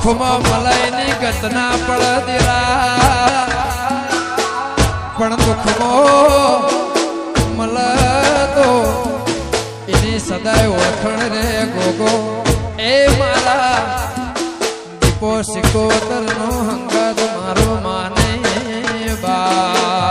સુખમાં મલાઈની ઘટના પડદીરા પણ દુઃખમાં મળતો એની સદાય ઓળખણ રે ગોગો એ મારા દીપો સિકોતરનો હંગાત મારો માને બા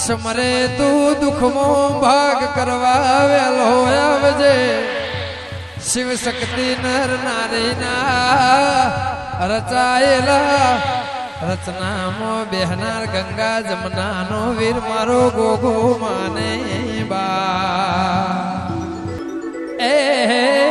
સમરે તું દુઃખમો ભાગ કરવા વેલો આવજે શિવ શક્તિ નર નારીના રચાયેલા રચનામાં બેહનાર ગંગા જમનાનો વીર મારો ગોગો માને બા એ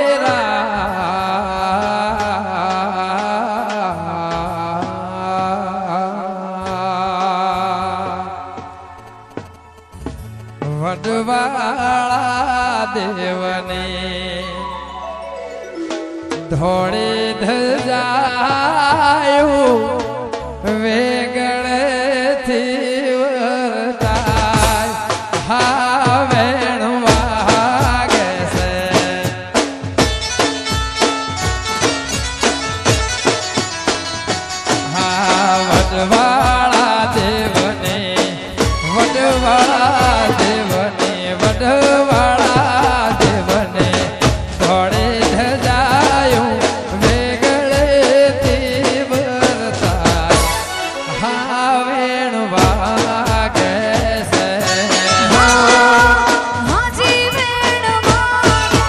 વડવાળા દેવને ધોળે ધજાયું વેગળેથી વરતાય હા વેણ વાગે છે હા વડવાળા દેવને વડવાળા દેવને વડવાળા દેવને ધોળે ધજાયું વેગળેથી વરતાય હા વેણ વાગે છે હાજી વેણ વાગે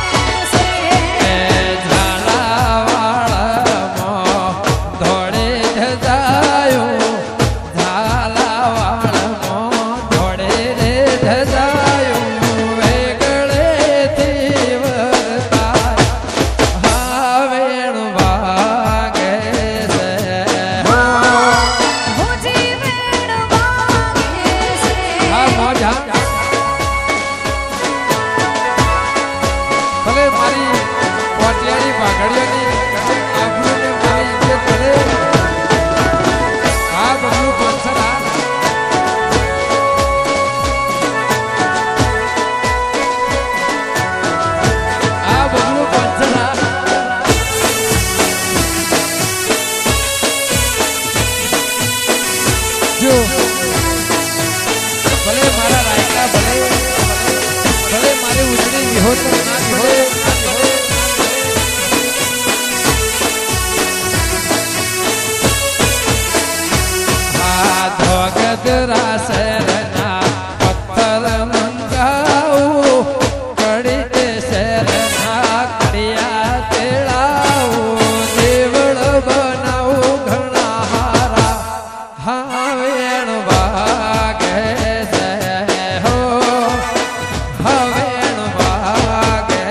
છે ઝાલાવાળામાં ધોળે ધજાયું જો ભલે મારા રાયકા ભલે મારી ઉજળી વિહોતર ના વિહોય આ ધોગદરા શહેરના પથ્થર મંગાવું કડી તે શહેરના કડિયા તેડાવું દેવળ બનાવું ઘણા હારા હા વેણ વાગે છે હો હવેણ વાગે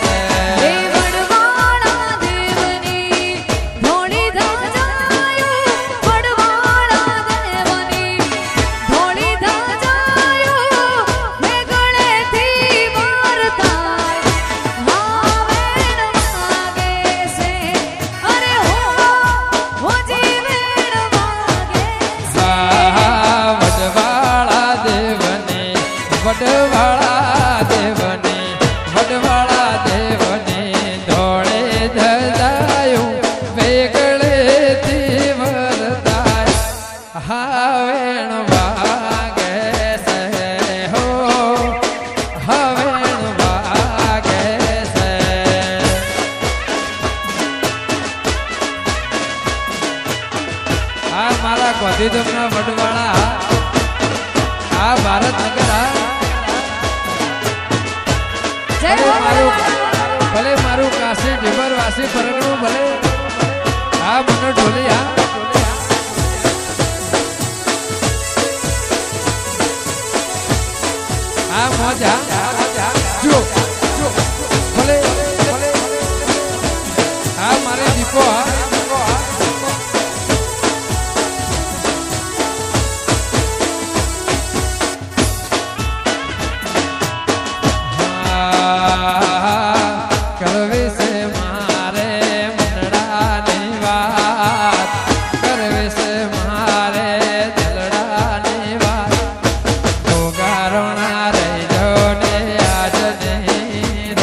છે વડવાળા દેવની ધોળી ધજાયું વડવાળા દેવની ધોળી ધજાયું હે ગળેથી વાર થાય હા વેણ વાગે છે અરે હો જીવેણ વાગે છે વડવાળા દેવને ધોળે ધજાયું વેગળેથી વરતાય હા વેણ વાગે છે હો હવેણ વાગે છે આ મારા ગોધીધમના વડવાળા આ ભારતનગર જય હો વડવાળા ભલે મારું કાશી ઢીબર વાસી પરગણું ભલે આ મને ઢોલી આ મોજા જો ભલે આ મારે દીપો કરવી છે મારે મનડાની વાત કરવી છે મારે દલડાની વાત ઉગારોણા રહી જો ને આજ નહીં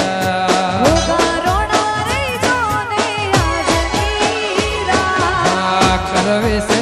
ઉગારોણા રહી જો ને આજ ની રાત કરવી છે